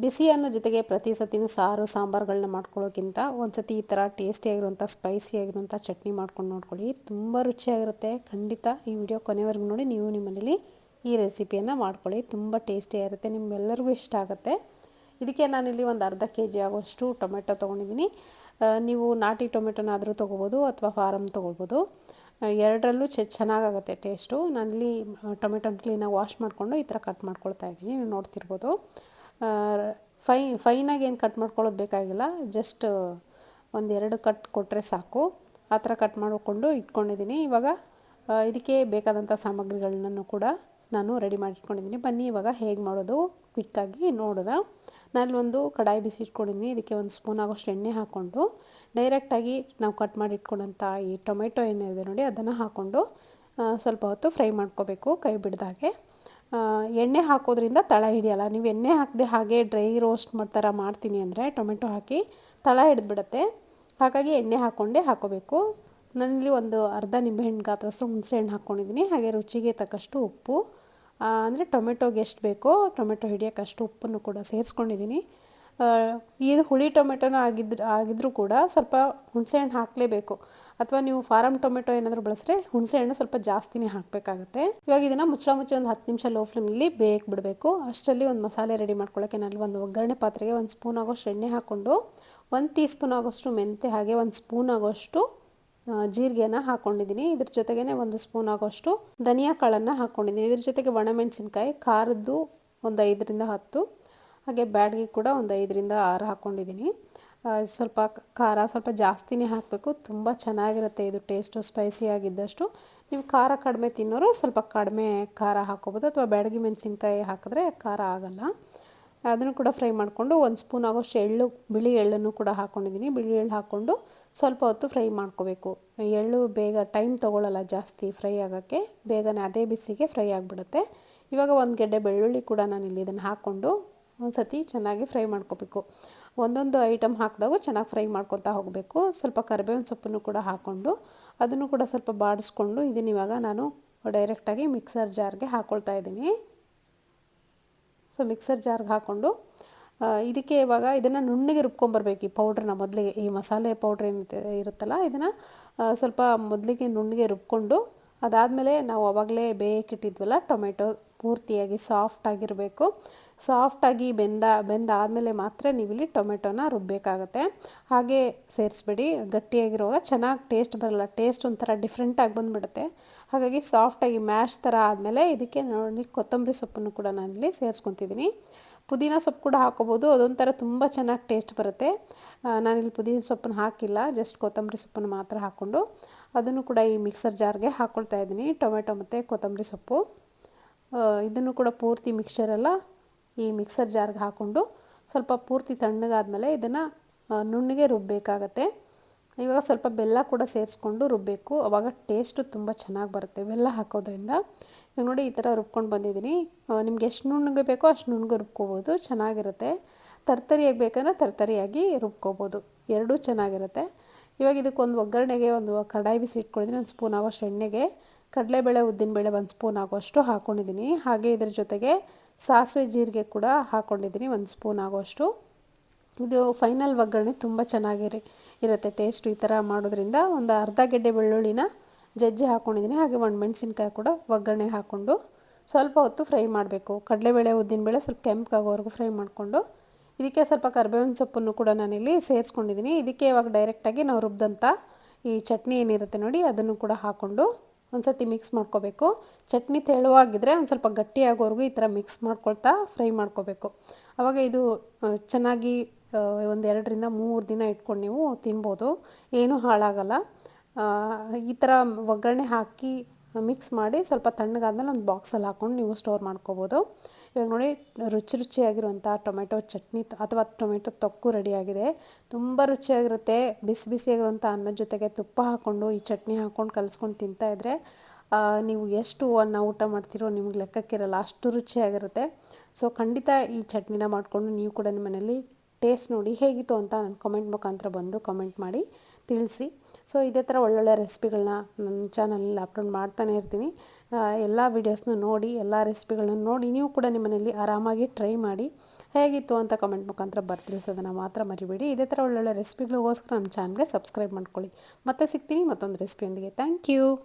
ಬಿಸಿ ಅನ್ನೋ ಜೊತೆಗೆ ಪ್ರತಿ ಸತಿನೂ ಸಾರು ಸಾಂಬಾರುಗಳನ್ನ ಮಾಡ್ಕೊಳ್ಳೋಕ್ಕಿಂತ ಒಂದು ಸತಿ ಈ ಥರ ಟೇಸ್ಟಿಯಾಗಿರುವಂಥ ಸ್ಪೈಸಿಯಾಗಿರುವಂಥ ಚಟ್ನಿ ಮಾಡ್ಕೊಂಡು ನೋಡ್ಕೊಳ್ಳಿ. ತುಂಬ ರುಚಿಯಾಗಿರುತ್ತೆ. ಖಂಡಿತ ಈ ವಿಡಿಯೋ ಕೊನೆವರೆಗೂ ನೋಡಿ ನೀವು ನಿಮ್ಮನೇಲಿ ಈ ರೆಸಿಪಿಯನ್ನು ಮಾಡ್ಕೊಳ್ಳಿ. ತುಂಬ ಟೇಸ್ಟಿಯಾಗಿರುತ್ತೆ, ನಿಮ್ಮೆಲ್ಲರಿಗೂ ಇಷ್ಟ ಆಗುತ್ತೆ. ಇದಕ್ಕೆ ನಾನಿಲ್ಲಿ ಒಂದು ಅರ್ಧ ಕೆ ಜಿ ಆಗೋಷ್ಟು ಟೊಮೆಟೊ ತೊಗೊಂಡಿದ್ದೀನಿ. ನೀವು ನಾಟಿ ಟೊಮೆಟೊನಾದರೂ ತೊಗೋಬೋದು ಅಥವಾ ಫಾರಮ್ ತೊಗೋಬೋದು. ಎರಡರಲ್ಲೂ ಚೆನ್ನಾಗಾಗುತ್ತೆ ಟೇಸ್ಟು. ನಾನಿಲ್ಲಿ ಟೊಮೆಟೊನ ಕ್ಲೀನಾಗಿ ವಾಶ್ ಮಾಡಿಕೊಂಡು ಈ ಥರ ಕಟ್ ಮಾಡ್ಕೊಳ್ತಾ ಇದ್ದೀನಿ, ನೀವು ನೋಡ್ತಿರ್ಬೋದು. ಫೈನಾಗಿ ಏನು ಕಟ್ ಮಾಡ್ಕೊಳ್ಳೋದು ಬೇಕಾಗಿಲ್ಲ, ಜಸ್ಟ್ ಒಂದೆರಡು ಕಟ್ ಕೊಟ್ಟರೆ ಸಾಕು. ಆ ಥರ ಕಟ್ ಮಾಡಿಕೊಂಡು ಇಟ್ಕೊಂಡಿದ್ದೀನಿ. ಇವಾಗ ಇದಕ್ಕೆ ಬೇಕಾದಂಥ ಸಾಮಗ್ರಿಗಳನ್ನೂ ಕೂಡ ನಾನು ರೆಡಿ ಮಾಡಿ ಇಟ್ಕೊಂಡಿದ್ದೀನಿ. ಬನ್ನಿ ಇವಾಗ ಹೇಗೆ ಮಾಡೋದು ಕ್ವಿಕ್ಕಾಗಿ ನೋಡೋಣ. ನಾನೊಂದು ಕಡಾಯಿ ಬಿಸಿ ಇಟ್ಕೊಂಡಿದ್ದೀನಿ. ಇದಕ್ಕೆ ಒಂದು ಸ್ಪೂನ್ ಆಗೋಷ್ಟು ಎಣ್ಣೆ ಹಾಕ್ಕೊಂಡು ಡೈರೆಕ್ಟಾಗಿ ನಾವು ಕಟ್ ಮಾಡಿ ಇಟ್ಕೊಂಡಂಥ ಈ ಟೊಮೆಟೊ ಏನಿದೆ ನೋಡಿ ಅದನ್ನು ಹಾಕ್ಕೊಂಡು ಸ್ವಲ್ಪ ಹೊತ್ತು ಫ್ರೈ ಮಾಡ್ಕೋಬೇಕು, ಕೈ ಬಿಡ್ದಾಗೆ. ಎಣ್ಣೆ ಹಾಕೋದ್ರಿಂದ ತಳ ಹಿಡಿಯಲ್ಲ. ನೀವು ಎಣ್ಣೆ ಹಾಕದೆ ಹಾಗೆ ಡ್ರೈ ರೋಸ್ಟ್ ಥರ ಮಾಡ್ತೀನಿ ಅಂದರೆ ಟೊಮೆಟೊ ಹಾಕಿ ತಳ ಹಿಡಿದ್ಬಿಡುತ್ತೆ. ಹಾಗಾಗಿ ಎಣ್ಣೆ ಹಾಕ್ಕೊಂಡೇ ಹಾಕೋಬೇಕು. ನಾನಿಲ್ಲಿ ಒಂದು ಅರ್ಧ ನಿಂಬೆಹಣ್ಣು ಗಾತ್ರಷ್ಟು ಹುಣಸೆಹಣ್ಣು ಹಾಕ್ಕೊಂಡಿದ್ದೀನಿ. ಹಾಗೆ ರುಚಿಗೆ ತಕ್ಕಷ್ಟು ಉಪ್ಪು, ಅಂದರೆ ಟೊಮೆಟೊಗೆ ಎಷ್ಟು ಬೇಕೋ ಟೊಮೆಟೊ ಹಿಡಿಯೋಕ್ಕಷ್ಟು ಉಪ್ಪನ್ನು ಕೂಡ ಸೇರಿಸ್ಕೊಂಡಿದ್ದೀನಿ. ಇದು ಹುಳಿ ಟೊಮೆಟೊನ ಆಗಿದ್ರೂ ಕೂಡ ಸ್ವಲ್ಪ ಹುಣಸೆಹಣ್ಣು ಹಾಕಲೇಬೇಕು. ಅಥವಾ ನೀವು ಫಾರಮ್ ಟೊಮೆಟೊ ಏನಾದರೂ ಬಳಸಿದ್ರೆ ಹುಣಸೆಹಣ್ಣು ಸ್ವಲ್ಪ ಜಾಸ್ತಿನೇ ಹಾಕಬೇಕಾಗುತ್ತೆ. ಇವಾಗ ಇದನ್ನು ಮುಚ್ಚಳ ಮುಚ್ಚಿ ಒಂದು 10 ನಿಮಿಷ ಲೋ ಫ್ಲೇಮಲ್ಲಿ ಬಿಡಬೇಕು. ಅಷ್ಟರಲ್ಲಿ ಒಂದು ಮಸಾಲೆ ರೆಡಿ ಮಾಡ್ಕೊಳ್ಳೋಕ್ಕೆ ನಾನು ಒಂದು ಒಗ್ಗರಣೆ ಪಾತ್ರೆಗೆ 1 ಸ್ಪೂನ್ ಆಗೋಷ್ಟು ಎಣ್ಣೆ ಹಾಕ್ಕೊಂಡು 1 ಟೀ ಸ್ಪೂನ್ ಆಗೋಷ್ಟು ಮೆಂತೆ ಹಾಗೆ 1 ಸ್ಪೂನ್ ಆಗೋಷ್ಟು ಜೀರಿಗೆನ ಹಾಕ್ಕೊಂಡಿದ್ದೀನಿ. ಇದ್ರ ಜೊತೆಗೇ 1 ಸ್ಪೂನ್ ಆಗೋಷ್ಟು ಧನಿಯಾ ಕಾಳನ್ನು ಹಾಕ್ಕೊಂಡಿದ್ದೀನಿ. ಇದ್ರ ಜೊತೆಗೆ ಒಣಮೆಣಸಿನ್ಕಾಯಿ ಖಾರದ್ದು ಒಂದು 5ರಿಂದ 10, ಹಾಗೆ ಬ್ಯಾಡಗಿ ಕೂಡ ಒಂದು 5ರಿಂದ 6 ಹಾಕ್ಕೊಂಡಿದ್ದೀನಿ. ಸ್ವಲ್ಪ ಖಾರ ಸ್ವಲ್ಪ ಜಾಸ್ತಿನೇ ಹಾಕಬೇಕು, ತುಂಬ ಚೆನ್ನಾಗಿರುತ್ತೆ ಇದು ಟೇಸ್ಟು. ಸ್ಪೈಸಿಯಾಗಿದ್ದಷ್ಟು ನೀವು ಖಾರ ಕಡಿಮೆ ತಿನ್ನೋರು ಸ್ವಲ್ಪ ಕಡಿಮೆ ಖಾರ ಹಾಕ್ಕೋಬೋದು, ಅಥವಾ ಬ್ಯಾಡಗಿ ಮೆಣಸಿನ್ಕಾಯಿ ಹಾಕಿದ್ರೆ ಖಾರ ಆಗೋಲ್ಲ. ಅದನ್ನು ಕೂಡ ಫ್ರೈ ಮಾಡಿಕೊಂಡು 1 ಸ್ಪೂನ್ ಆಗೋಷ್ಟು ಬಿಳಿ ಎಳ್ಳನ್ನು ಕೂಡ ಹಾಕ್ಕೊಂಡಿದ್ದೀನಿ. ಬಿಳಿ ಎಳ್ಳು ಹಾಕ್ಕೊಂಡು ಸ್ವಲ್ಪ ಹೊತ್ತು ಫ್ರೈ ಮಾಡ್ಕೋಬೇಕು. ಎಳ್ಳು ಬೇಗ ಟೈಮ್ ತೊಗೊಳ್ಳಲ್ಲ ಜಾಸ್ತಿ ಫ್ರೈ ಆಗೋಕ್ಕೆ, ಬೇಗನೆ ಅದೇ ಬಿಸಿಗೆ ಫ್ರೈ ಆಗಿಬಿಡುತ್ತೆ. ಇವಾಗ 1 ಗೆಡ್ಡೆ ಬೆಳ್ಳುಳ್ಳಿ ಕೂಡ ನಾನಿಲ್ಲಿ ಇದನ್ನು ಹಾಕ್ಕೊಂಡು ಒಂದು ಸತಿ ಚೆನ್ನಾಗಿ ಫ್ರೈ ಮಾಡ್ಕೋಬೇಕು. ಒಂದೊಂದು ಐಟಮ್ ಹಾಕಿದಾಗೂ ಚೆನ್ನಾಗಿ ಫ್ರೈ ಮಾಡ್ಕೊತಾ ಹೋಗಬೇಕು. ಸ್ವಲ್ಪ ಕರಿಬೇವಿನ ಸೊಪ್ಪನ್ನು ಕೂಡ ಹಾಕ್ಕೊಂಡು ಅದನ್ನು ಕೂಡ ಸ್ವಲ್ಪ ಬಾಡಿಸ್ಕೊಂಡು ಇದನ್ನಿವಾಗ ನಾನು ಡೈರೆಕ್ಟಾಗಿ ಮಿಕ್ಸರ್ ಜಾರ್ಗೆ ಹಾಕ್ಕೊಳ್ತಾ ಇದ್ದೀನಿ. ಸೊ ಮಿಕ್ಸರ್ ಜಾರ್ಗೆ ಹಾಕ್ಕೊಂಡು ಇದಕ್ಕೆ ಇವಾಗ ಇದನ್ನು ನುಣ್ಣಗೆ ರುಬ್ಕೊಂಬರ್ಬೇಕು. ಈ ಪೌಡ್ರನ್ನ ಮೊದಲಿಗೆ, ಈ ಮಸಾಲೆ ಪೌಡ್ರ್ ಇರುತ್ತಲ್ಲ ಇದನ್ನು ಸ್ವಲ್ಪ ಮೊದಲಿಗೆ ನುಣ್ಣಗೆ ರುಬ್ಕೊಂಡು ಅದಾದಮೇಲೆ ನಾವು ಆವಾಗಲೇ ಬೇಯಕ್ಕಿಟ್ಟಿದ್ವಲ್ಲ ಟೊಮೆಟೊ ಪೂರ್ತಿಯಾಗಿ ಸಾಫ್ಟಾಗಿರಬೇಕು. ಸಾಫ್ಟಾಗಿ ಬೆಂದಾದಮೇಲೆ ಮಾತ್ರ ನೀವಿಲ್ಲಿ ಟೊಮೆಟೊನ ರುಬ್ಬಬೇಕಾಗತ್ತೆ. ಹಾಗೆ ಸೇರಿಸ್ಬೇಡಿ, ಗಟ್ಟಿಯಾಗಿರುವಾಗ ಚೆನ್ನಾಗಿ ಟೇಸ್ಟ್ ಬರಲ್ಲ, ಟೇಸ್ಟ್ ಒಂಥರ ಡಿಫ್ರೆಂಟಾಗಿ ಬಂದುಬಿಡುತ್ತೆ. ಹಾಗಾಗಿ ಸಾಫ್ಟಾಗಿ ಮ್ಯಾಶ್ ಥರ ಆದಮೇಲೆ ಇದಕ್ಕೆ ನೋಡಿ ಕೊತ್ತಂಬರಿ ಸೊಪ್ಪನ್ನು ಕೂಡ ನಾನಿಲ್ಲಿ ಸೇರಿಸ್ಕೊತಿದ್ದೀನಿ. ಪುದೀನ ಸೊಪ್ಪು ಕೂಡ ಹಾಕೋಬೋದು, ಅದೊಂಥರ ತುಂಬ ಚೆನ್ನಾಗಿ ಟೇಸ್ಟ್ ಬರುತ್ತೆ. ನಾನಿಲ್ಲಿ ಪುದೀನ ಸೊಪ್ಪನ್ನು ಹಾಕಿಲ್ಲ, ಜಸ್ಟ್ ಕೊತ್ತಂಬರಿ ಸೊಪ್ಪನ್ನು ಮಾತ್ರ ಹಾಕ್ಕೊಂಡು ಅದನ್ನು ಕೂಡ ಈ ಮಿಕ್ಸರ್ ಜಾರ್ಗೆ ಹಾಕ್ಕೊಳ್ತಾ ಇದ್ದೀನಿ. ಟೊಮೆಟೊ ಮತ್ತು ಕೊತ್ತಂಬರಿ ಸೊಪ್ಪು ಇದನ್ನು ಕೂಡ ಪೂರ್ತಿ ಮಿಕ್ಸರೆಲ್ಲ ಈ ಮಿಕ್ಸರ್ ಜಾರ್ಗೆ ಹಾಕ್ಕೊಂಡು ಸ್ವಲ್ಪ ಪೂರ್ತಿ ತಣ್ಣಗಾದ್ಮೇಲೆ ಇದನ್ನು ನುಣ್ಣಗೆ ರುಬ್ಬಬೇಕಾಗತ್ತೆ. ಇವಾಗ ಸ್ವಲ್ಪ ಬೆಲ್ಲ ಕೂಡ ಸೇರಿಸ್ಕೊಂಡು ರುಬ್ಬಬೇಕು, ಆವಾಗ ಟೇಸ್ಟು ತುಂಬ ಚೆನ್ನಾಗಿ ಬರುತ್ತೆ ಬೆಲ್ಲ ಹಾಕೋದ್ರಿಂದ. ಇವಾಗ ನೋಡಿ ಈ ಥರ ರುಬ್ಕೊಂಡು ಬಂದಿದ್ದೀನಿ. ನಿಮ್ಗೆ ಎಷ್ಟು ನುಣ್ಣಗೆ ಬೇಕೋ ಅಷ್ಟು ನುಣ್ಣಗೆ ರುಬ್ಕೋಬೋದು, ಚೆನ್ನಾಗಿರುತ್ತೆ. ತರ್ತರಿಯಾಗಿ ಬೇಕಂದ್ರೆ ತರ್ತರಿಯಾಗಿ ರುಬ್ಕೋಬೋದು, ಎರಡೂ ಚೆನ್ನಾಗಿರುತ್ತೆ. ಇವಾಗ ಇದಕ್ಕೊಂದು ಒಗ್ಗರಣೆಗೆ ಒಂದು ಕಡಾಯಿ ಬಿಸಿ ಇಟ್ಕೊಂಡಿದ್ದೀನಿ. 1 ಸ್ಪೂನ್ ಆಗೋಷ್ಟು ಎಣ್ಣೆಗೆ ಕಡಲೆಬೇಳೆ ಉದ್ದಿನಬೇಳೆ 1 ಸ್ಪೂನ್ ಆಗೋಷ್ಟು ಹಾಕ್ಕೊಂಡಿದ್ದೀನಿ. ಹಾಗೆ ಇದ್ರ ಜೊತೆಗೆ ಸಾಸಿವೆ ಜೀರಿಗೆ ಕೂಡ ಹಾಕ್ಕೊಂಡಿದ್ದೀನಿ 1 ಸ್ಪೂನ್ ಆಗೋಷ್ಟು. ಇದು ಫೈನಲ್ ಒಗ್ಗರಣೆ ತುಂಬ ಇರುತ್ತೆ ಟೇಸ್ಟು. ಈ ಥರ ಮಾಡೋದ್ರಿಂದ ಒಂದು ಅರ್ಧ ಗೆಡ್ಡೆ ಬೆಳ್ಳುಳ್ಳಿನ ಜಜ್ಜಿ ಹಾಕ್ಕೊಂಡಿದ್ದೀನಿ. ಹಾಗೆ ಒಣಮೆಣಸಿನ್ಕಾಯಿ ಕೂಡ ಒಗ್ಗರಣೆಗೆ ಹಾಕ್ಕೊಂಡು ಸ್ವಲ್ಪ ಹೊತ್ತು ಫ್ರೈ ಮಾಡಬೇಕು. ಕಡಲೆಬೇಳೆ ಉದ್ದಿನಬೇಳೆ ಸ್ವಲ್ಪ ಕೆಂಪಗಾಗೋವರೆಗೂ ಫ್ರೈ ಮಾಡಿಕೊಂಡು ಇದಕ್ಕೆ ಸ್ವಲ್ಪ ಕರಿಬೇವಿನ ಸೊಪ್ಪನ್ನು ಕೂಡ ನಾನಿಲ್ಲಿ ಸೇರಿಸ್ಕೊಂಡಿದ್ದೀನಿ. ಇದಕ್ಕೆ ಇವಾಗ ಡೈರೆಕ್ಟಾಗಿ ನಾವು ರುಬ್ಬಿದಂಥ ಈ ಚಟ್ನಿ ಏನಿರುತ್ತೆ ನೋಡಿ ಅದನ್ನು ಕೂಡ ಹಾಕ್ಕೊಂಡು ಒಂದು ಸತಿ ಮಿಕ್ಸ್ ಮಾಡ್ಕೋಬೇಕು. ಚಟ್ನಿ ತೆಳುವಾಗಿದ್ದರೆ ಒಂದು ಸ್ವಲ್ಪ ಗಟ್ಟಿಯಾಗೋವರೆಗೂ ಈ ಥರ ಮಿಕ್ಸ್ ಮಾಡ್ಕೊಳ್ತಾ ಫ್ರೈ ಮಾಡ್ಕೋಬೇಕು. ಆವಾಗ ಇದು ಚೆನ್ನಾಗಿ ಒಂದು 2ರಿಂದ 3 ದಿನ ಇಟ್ಕೊಂಡು ನೀವು ತಿನ್ಬೋದು, ಏನೂ ಹಾಳಾಗಲ್ಲ. ಈ ಥರ ಒಗ್ಗರಣೆ ಹಾಕಿ ಮಿಕ್ಸ್ ಮಾಡಿ ಸ್ವಲ್ಪ ತಣ್ಣಗಾದ್ಮೇಲೆ ಒಂದು ಬಾಕ್ಸಲ್ಲಿ ಹಾಕ್ಕೊಂಡು ನೀವು ಸ್ಟೋರ್ ಮಾಡ್ಕೋಬೋದು. ಇವಾಗ ನೋಡಿ ರುಚಿಯಾಗಿರುವಂಥ ಟೊಮೆಟೊ ಚಟ್ನಿ ಅಥವಾ ಟೊಮೆಟೊ ತೊಕ್ಕು ರೆಡಿಯಾಗಿದೆ. ತುಂಬ ರುಚಿಯಾಗಿರುತ್ತೆ. ಬಿಸಿಯಾಗಿರುವಂಥ ಅನ್ನದ ಜೊತೆಗೆ ತುಪ್ಪ ಹಾಕ್ಕೊಂಡು ಈ ಚಟ್ನಿ ಹಾಕ್ಕೊಂಡು ಕಲಿಸ್ಕೊಂಡು ತಿಂತಾಯಿದ್ರೆ ನೀವು ಎಷ್ಟು ಊಟ ಮಾಡ್ತೀರೋ ನಿಮ್ಗೆ ಲೆಕ್ಕಕ್ಕಿರಲ್ಲ, ಅಷ್ಟು ರುಚಿಯಾಗಿರುತ್ತೆ. ಸೊ ಖಂಡಿತ ಈ ಚಟ್ನಿನ ಮಾಡಿಕೊಂಡು ನೀವು ಕೂಡ ನಿಮ್ಮ ಮನೇಲಿ ಟೇಸ್ಟ್ ನೋಡಿ ಹೇಗಿತ್ತು ಅಂತ ನನ್ನ ಕಮೆಂಟ್ ಮುಖಾಂತರ ಬಂದು ಕಮೆಂಟ್ ಮಾಡಿ ತಿಳಿಸಿ. ಸೊ ಇದೇ ಥರ ಒಳ್ಳೊಳ್ಳೆ ರೆಸಿಪಿಗಳನ್ನ ನನ್ನ ಚಾನಲಲ್ಲಿ ಅಪ್ಲೋಡ್ ಮಾಡ್ತಾನೆ ಇರ್ತೀನಿ. ಎಲ್ಲ ವೀಡಿಯೋಸ್ನ ನೋಡಿ, ಎಲ್ಲ ರೆಸಿಪಿಗಳನ್ನ ನೋಡಿ ನೀವು ಕೂಡ ನಿಮ್ಮ ಮನೇಲಿ ಆರಾಮಾಗಿ ಟ್ರೈ ಮಾಡಿ. ಹೇಗಿತ್ತು ಅಂತ ಕಮೆಂಟ್ ಮುಖಾಂತರ ಬರ್ತಿಳಿಸೋದನ್ನು ಮಾತ್ರ ಮರಿಬೇಡಿ. ಇದೇ ಥರ ಒಳ್ಳೊಳ್ಳೆ ರೆಸಿಪಿಗಳಿಗೋಸ್ಕರ ನನ್ನ ಚಾನಲ್ಗೆ ಸಬ್ಸ್ಕ್ರೈಬ್ ಮಾಡ್ಕೊಳ್ಳಿ. ಮತ್ತೆ ಸಿಗ್ತೀನಿ ಮತ್ತೊಂದು ರೆಸಿಪಿಯೊಂದಿಗೆ. Thank you.